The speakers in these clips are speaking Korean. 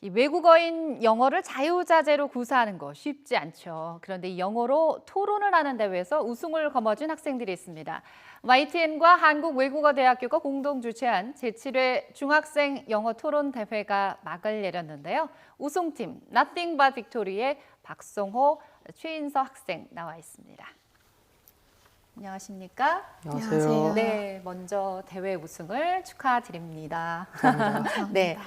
이 외국어인 영어를 자유자재로 구사하는 거 쉽지 않죠. 그런데 이 영어로 토론을 하는 대회에서 우승을 거머쥔 학생들이 있습니다. YTN과 한국외국어대학교가 공동 주최한 제7회 중학생 영어 토론 대회가 막을 내렸는데요. 우승팀 Nothing But Victory의 박성호, 최인서 학생 나와 있습니다. 안녕하십니까? 안녕하세요. 네, 먼저 대회 우승을 축하드립니다. 감사합니다. 네,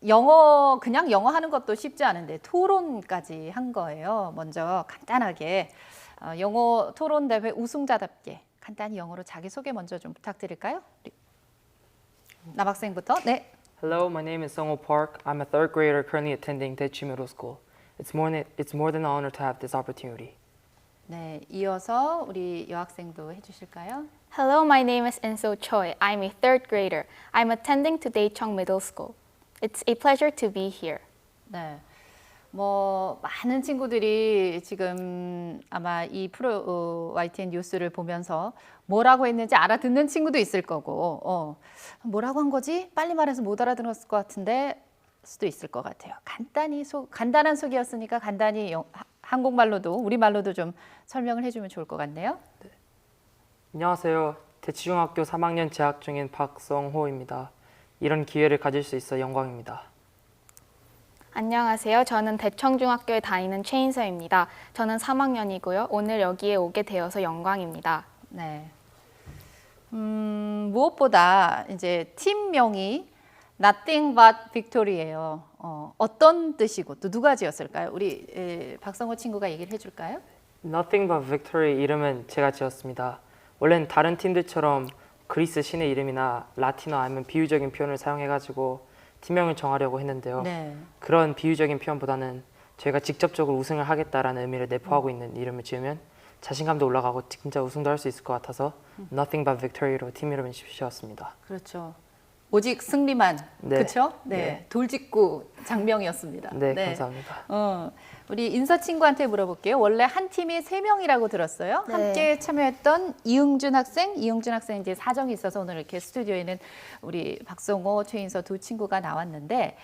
영어 그냥 영어 하는 것도 쉽지 않은데 토론까지 한 거예요. 먼저 간단하게 영어 토론 대회 우승자답게 간단히 영어로 자기 소개 먼저 좀 부탁드릴까요? 남학생부터. 네. Hello, my name is Sungho Park. I'm a third grader currently attending Daechi Middle School. It's more than an honor to have this opportunity. 네, 이어서 우리 여학생도 해주실까요? Hello, my name is Inso Choi. I'm a third grader. I'm attending to Daecheong Middle School. It's a pleasure to be here. 네. 많은 친구들이 지금 아마 이 YTN 뉴스를 보면서 뭐라고 했는지 알아듣는 친구도 있을 거고, 뭐라고 한 거지? 빨리 말해서 못 알아들었을 것 같은데 수도 있을 것 같아요. 간단한 소개였으니까 간단히 한국말로도 우리말로도 좀 설명을 해주면 좋을 것 같네요. 네. 안녕하세요. 대치중학교 3학년 재학 중인 박성호입니다. 이런 기회를 가질 수 있어 영광입니다. 안녕하세요. 저는 대청중학교에 다니는 최인서입니다. 저는 3학년이고요. 오늘 여기에 오게 되어서 영광입니다. 네. 무엇보다 이제 팀명이 Nothing But Victory예요. 어떤 뜻이고 또 누가 지었을까요? 우리 박성호 친구가 얘기를 해줄까요? Nothing But Victory 이름은 제가 지었습니다. 원래는 다른 팀들처럼 그리스 신의 이름이나 라틴어 아니면 비유적인 표현을 사용해가지고 팀명을 정하려고 했는데요. 네. 그런 비유적인 표현보다는 저희가 직접적으로 우승을 하겠다라는 의미를 내포하고 있는 이름을 지으면 자신감도 올라가고 진짜 우승도 할 수 있을 것 같아서 Nothing But Victory로 팀 이름을 지었습니다. 그렇죠. 오직 승리만. 네. 그렇죠? 네. 네. 돌직구 장명이었습니다. 네, 감사합니다. 우리 인서 친구한테 물어볼게요. 원래 한 팀이 3명이라고 들었어요. 네. 함께 참여했던 이응준 학생 이제 사정이 있어서 오늘 이렇게 스튜디오에는 우리 박성호, 최인서 두 친구가 나왔는데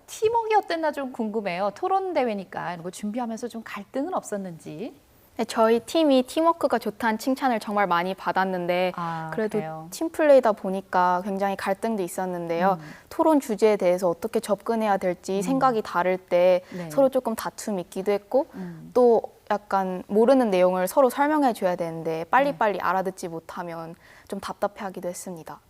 팀워크가 어땠나 좀 궁금해요. 토론 대회니까 이거 준비하면서 좀 갈등은 없었는지. 네, 저희 팀이 팀워크가 좋다는 칭찬을 정말 많이 받았는데 그래도 그래요? 팀플레이다 보니까 굉장히 갈등도 있었는데요. 토론 주제에 대해서 어떻게 접근해야 될지 생각이 다를 때 네. 서로 조금 다툼이 있기도 했고 또 약간 모르는 내용을 서로 설명해 줘야 되는데 빨리빨리 알아듣지 못하면 좀 답답해하기도 했습니다.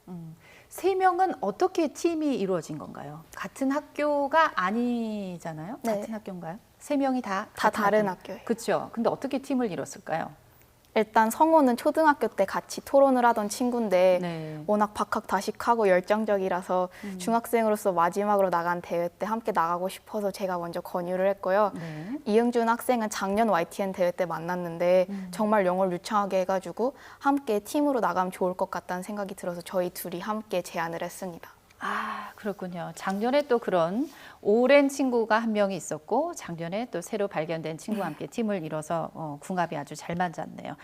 3명은 어떻게 팀이 이루어진 건가요? 같은 학교가 아니잖아요? 네. 같은 학교인가요? 3명이 다 다른 학교예요. 그렇죠. 근데 어떻게 팀을 이뤘을까요? 일단 성호는 초등학교 때 같이 토론을 하던 친구인데 네. 워낙 박학다식하고 열정적이라서 중학생으로서 마지막으로 나간 대회 때 함께 나가고 싶어서 제가 먼저 권유를 했고요. 네. 이응준 학생은 작년 YTN 대회 때 만났는데 정말 영어를 유창하게 해가지고 함께 팀으로 나가면 좋을 것 같다는 생각이 들어서 저희 둘이 함께 제안을 했습니다. 그렇군요. 작년에 또 그런 오랜 친구가 한 명이 있었고 작년에 또 새로 발견된 친구와 함께 팀을 이뤄서 궁합이 아주 잘 맞았네요.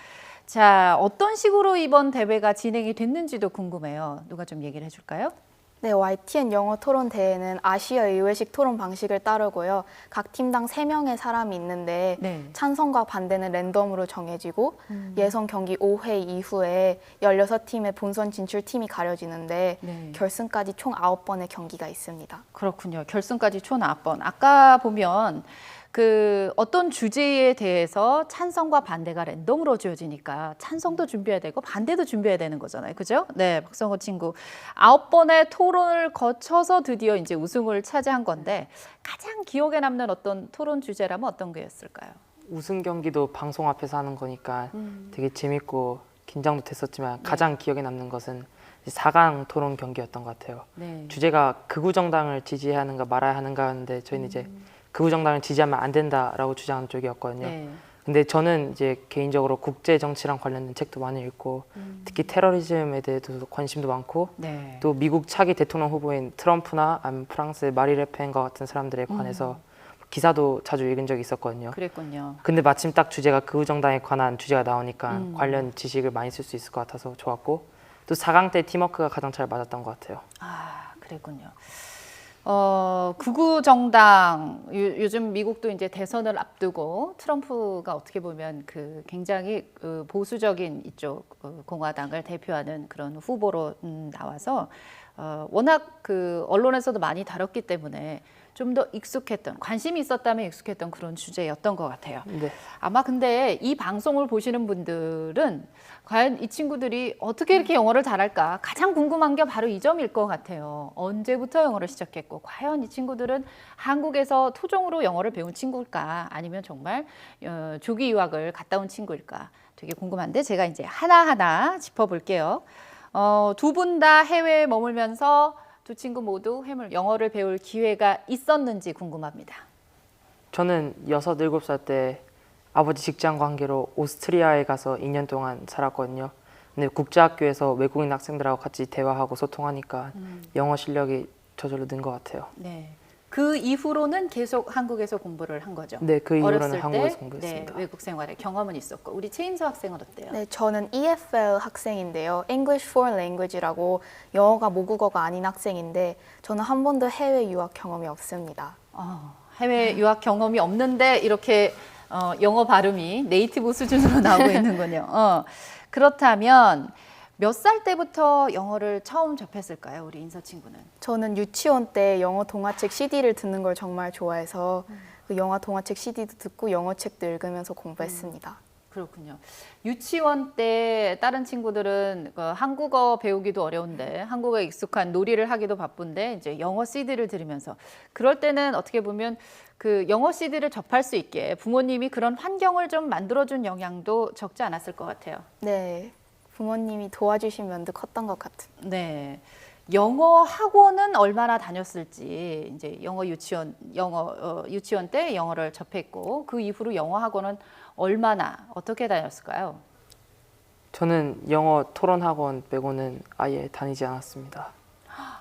자, 어떤 식으로 이번 대회가 진행이 됐는지도 궁금해요. 누가 좀 얘기를 해줄까요? 네, YTN 영어 토론 대회는 아시아 의회식 토론 방식을 따르고요. 각 팀당 3명의 사람이 있는데 네. 찬성과 반대는 랜덤으로 정해지고 예선 경기 5회 이후에 16팀의 본선 진출팀이 가려지는데 네. 결승까지 총 9번의 경기가 있습니다. 그렇군요. 결승까지 총 9번. 아까 보면 어떤 주제에 대해서 찬성과 반대가 랜덤으로 주어지니까 찬성도 준비해야 되고 반대도 준비해야 되는 거잖아요. 그죠? 네, 박성호 친구. 9번의 토론을 거쳐서 드디어 이제 우승을 차지한 건데 가장 기억에 남는 어떤 토론 주제라면 어떤 거였을까요? 우승 경기도 방송 앞에서 하는 거니까 되게 재밌고 긴장도 됐었지만 가장 기억에 남는 것은 4강 토론 경기였던 것 같아요. 네. 주제가 극우 정당을 지지해야 하는가 말아야 하는가였는데 저희는 이제 극우 정당을 지지하면 안 된다라고 주장하는 쪽이었거든요. 네. 근데 저는 이제 개인적으로 국제 정치랑 관련된 책도 많이 읽고 특히 테러리즘에 대해서도 관심도 많고 네. 또 미국 차기 대통령 후보인 트럼프나 아니면 프랑스의 마리 르펜과 같은 사람들에 관해서 기사도 자주 읽은 적이 있었거든요. 그랬군요. 근데 마침 딱 주제가 극우 정당에 관한 주제가 나오니까 관련 지식을 많이 쓸 수 있을 것 같아서 좋았고 또 4강 때 팀워크가 가장 잘 맞았던 것 같아요. 그랬군요. 극우 정당 요즘 미국도 이제 대선을 앞두고 트럼프가 어떻게 보면 그 굉장히 보수적인 이쪽 공화당을 대표하는 그런 후보로 나와서 워낙 그 언론에서도 많이 다뤘기 때문에 좀 더 익숙했던, 관심이 있었다면 익숙했던 그런 주제였던 것 같아요. 네. 아마 근데 이 방송을 보시는 분들은 과연 이 친구들이 어떻게 이렇게 영어를 잘할까 가장 궁금한 게 바로 이 점일 것 같아요. 언제부터 영어를 시작했고 과연 이 친구들은 한국에서 토종으로 영어를 배운 친구일까 아니면 정말 조기 유학을 갔다 온 친구일까 되게 궁금한데 제가 이제 하나하나 짚어볼게요. 두 분 다 해외에 머물면서 두 친구 모두 영어를 배울 기회가 있었는지 궁금합니다. 저는 6, 7살 때 아버지 직장 관계로 오스트리아에 가서 2년 동안 살았거든요. 근데 국제학교에서 외국인 학생들하고 같이 대화하고 소통하니까 영어 실력이 저절로 는 것 같아요. 네. 그 이후로는 계속 한국에서 공부를 한 거죠. 네, 그 이후로는 어렸을 한국에서 때, 공부했습니다. 네, 외국 생활의 경험은 있었고 우리 최인서 학생은 어때요? 네, 저는 EFL 학생인데요. English Foreign Language라고 영어가 모국어가 아닌 학생인데 저는 한 번도 해외 유학 경험이 없습니다. 해외 유학 경험이 없는데 이렇게 영어 발음이 네이티브 수준으로 나오고 있는군요. 그렇다면 몇 살 때부터 영어를 처음 접했을까요, 우리 인서 친구는? 저는 유치원 때 영어 동화책 CD를 듣는 걸 정말 좋아해서 그 영어 동화책 CD도 듣고 영어 책도 읽으면서 공부했습니다. 그렇군요. 유치원 때 다른 친구들은 한국어 배우기도 어려운데 한국어에 익숙한 놀이를 하기도 바쁜데 이제 영어 CD를 들으면서 그럴 때는 어떻게 보면 그 영어 CD를 접할 수 있게 부모님이 그런 환경을 좀 만들어준 영향도 적지 않았을 것 같아요. 네, 부모님이 도와주신 면도 컸던 것 같은. 네. 영어 학원은 얼마나 다녔을지 이제 유치원 때 영어를 접했고 그 이후로 영어 학원은 얼마나 어떻게 다녔을까요? 저는 영어 토론 학원 빼고는 아예 다니지 않았습니다.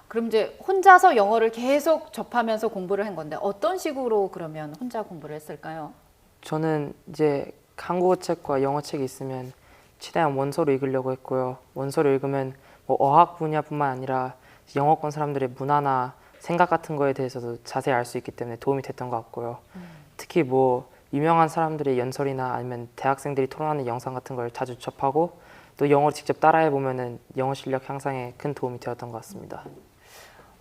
그럼 이제 혼자서 영어를 계속 접하면서 공부를 한 건데 어떤 식으로 그러면 혼자 공부를 했을까요? 저는 이제 한국어 책과 영어 책이 있으면 최대한 원서로 읽으려고 했고요. 원서로 읽으면 뭐 어학 분야뿐만 아니라 영어권 사람들의 문화나 생각 같은 거에 대해서도 자세히 알 수 있기 때문에 도움이 됐던 것 같고요. 특히 뭐 유명한 사람들의 연설이나 아니면 대학생들이 토론하는 영상 같은 걸 자주 접하고 또 영어를 직접 따라해 보면은 영어 실력 향상에 큰 도움이 되었던 것 같습니다.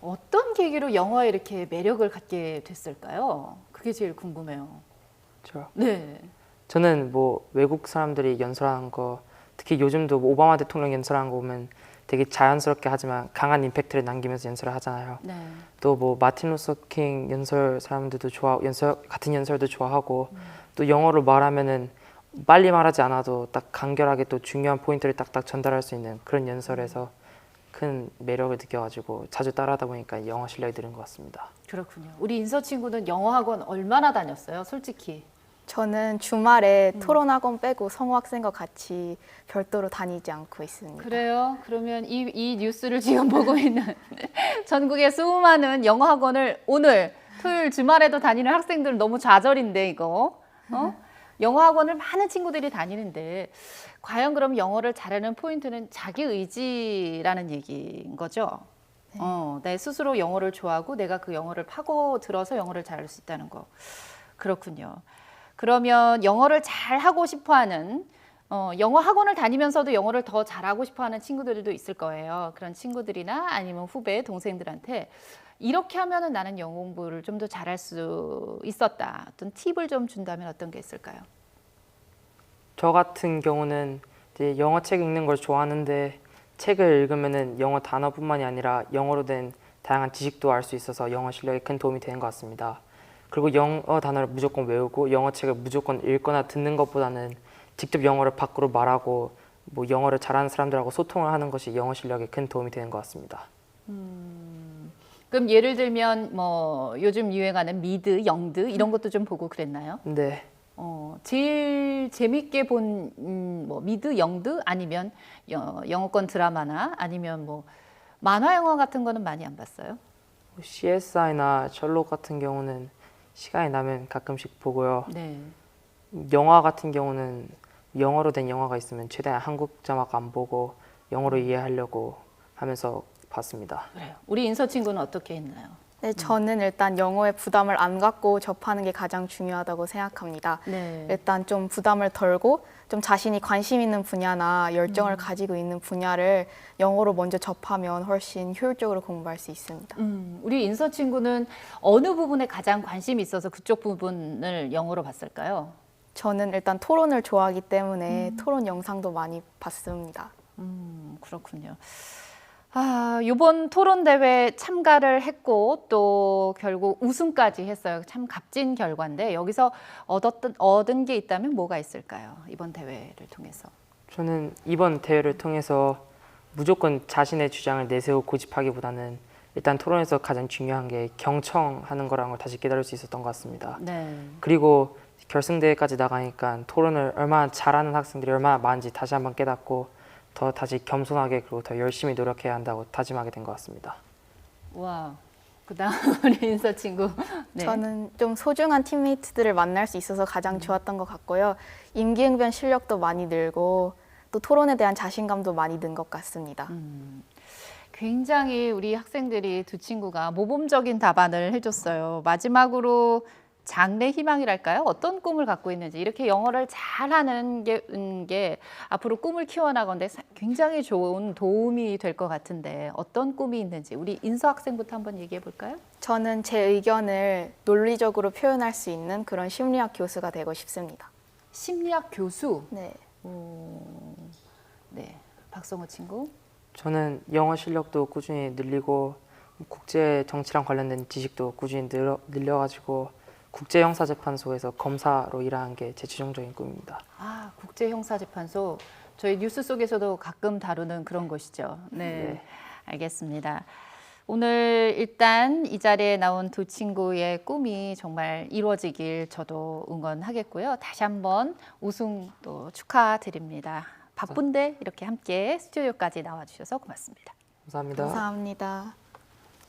어떤 계기로 영어에 이렇게 매력을 갖게 됐을까요? 그게 제일 궁금해요. 저 네. 저는 뭐 외국 사람들이 연설하는 거 특히 요즘도 뭐 오바마 대통령 연설하는 거 보면 되게 자연스럽게 하지만 강한 임팩트를 남기면서 연설을 하잖아요. 네. 또 뭐 마틴 루서 킹 연설 사람들도 같은 연설도 좋아하고 또 영어로 말하면은 빨리 말하지 않아도 딱 간결하게 또 중요한 포인트를 딱딱 전달할 수 있는 그런 연설에서 큰 매력을 느껴가지고 자주 따라하다 보니까 영어 실력이 늘은 것 같습니다. 그렇군요. 우리 인서 친구는 영어 학원 얼마나 다녔어요? 솔직히. 저는 주말에 토론 학원 빼고 성우 학생과 같이 별도로 다니지 않고 있습니다. 그래요? 그러면 이 뉴스를 지금 보고 있는 전국의 수많은 영어 학원을 오늘 토요일 주말에도 다니는 학생들 너무 좌절인데 이거. 영어 학원을 많은 친구들이 다니는데 과연 그럼 영어를 잘하는 포인트는 자기 의지라는 얘기인 거죠? 내 스스로 영어를 좋아하고 내가 그 영어를 파고 들어서 영어를 잘할 수 있다는 거. 그렇군요. 그러면 영어를 잘 하고 싶어하는 영어 학원을 다니면서도 영어를 더 잘하고 싶어하는 친구들도 있을 거예요. 그런 친구들이나 아니면 후배 동생들한테 이렇게 하면은 나는 영어 공부를 좀 더 잘할 수 있었다. 어떤 팁을 좀 준다면 어떤 게 있을까요? 저 같은 경우는 이제 영어 책 읽는 걸 좋아하는데 책을 읽으면은 영어 단어뿐만이 아니라 영어로 된 다양한 지식도 알 수 있어서 영어 실력에 큰 도움이 되는 것 같습니다. 그리고 영어 단어를 무조건 외우고 영어 책을 무조건 읽거나 듣는 것보다는 직접 영어를 밖으로 말하고 뭐 영어를 잘하는 사람들하고 소통을 하는 것이 영어 실력에 큰 도움이 되는 것 같습니다. 그럼 예를 들면 뭐 요즘 유행하는 미드, 영드 이런 것도 좀 보고 그랬나요? 네, 제일 재밌게 본 뭐 미드, 영드 아니면 영어권 드라마나 아니면 뭐 만화 영화 같은 거는 많이 안 봤어요? CSI나 셜록 같은 경우는 시간이 나면 가끔씩 보고요. 네. 영화 같은 경우는 영어로 된 영화가 있으면 최대한 한국 자막 안 보고 영어로 이해하려고 하면서 봤습니다. 그래요. 우리 인서 친구는 어떻게 했나요? 네, 저는 일단 영어에 부담을 안 갖고 접하는 게 가장 중요하다고 생각합니다. 네. 일단 좀 부담을 덜고 좀 자신이 관심 있는 분야나 열정을 가지고 있는 분야를 영어로 먼저 접하면 훨씬 효율적으로 공부할 수 있습니다. 우리 인서 친구는 어느 부분에 가장 관심이 있어서 그쪽 부분을 영어로 봤을까요? 저는 일단 토론을 좋아하기 때문에 토론 영상도 많이 봤습니다. 그렇군요. 이번 토론 대회 참가를 했고 또 결국 우승까지 했어요. 참 값진 결과인데 여기서 얻은 게 있다면 뭐가 있을까요? 이번 대회를 통해서. 저는 이번 대회를 통해서 무조건 자신의 주장을 내세우고 고집하기보다는 일단 토론에서 가장 중요한 게 경청하는 거라는 걸 다시 깨달을 수 있었던 것 같습니다. 네. 그리고 결승대회까지 나가니까 토론을 얼마나 잘하는 학생들이 얼마나 많은지 다시 한번 깨닫고 더 다시 겸손하게 그리고 더 열심히 노력해야 한다고 다짐하게 된 것 같습니다. 와. 그다음 우리 인서 친구. 네. 저는 좀 소중한 팀메이트들을 만날 수 있어서 가장 좋았던 것 같고요. 임기응변 실력도 많이 늘고 또 토론에 대한 자신감도 많이 는 것 같습니다. 굉장히 우리 학생들이 두 친구가 모범적인 답안을 해줬어요. 마지막으로 장래 희망이랄까요? 어떤 꿈을 갖고 있는지 이렇게 영어를 잘하는 게 앞으로 꿈을 키워나가는데 굉장히 좋은 도움이 될 것 같은데 어떤 꿈이 있는지 우리 인서 학생부터 한번 얘기해 볼까요? 저는 제 의견을 논리적으로 표현할 수 있는 그런 심리학 교수가 되고 싶습니다. 심리학 교수. 네. 네, 박성호 친구. 저는 영어 실력도 꾸준히 늘리고 국제 정치랑 관련된 지식도 꾸준히 늘려가지고 국제형사재판소에서 검사로 일하는 게 제 최종적인 꿈입니다. 국제형사재판소. 저희 뉴스 속에서도 가끔 다루는 그런 것이죠. 네, 네. 알겠습니다. 오늘 일단 이 자리에 나온 두 친구의 꿈이 정말 이루어지길 저도 응원하겠고요. 다시 한번 우승 또 축하드립니다. 바쁜데 이렇게 함께 스튜디오까지 나와주셔서 고맙습니다. 감사합니다. 감사합니다.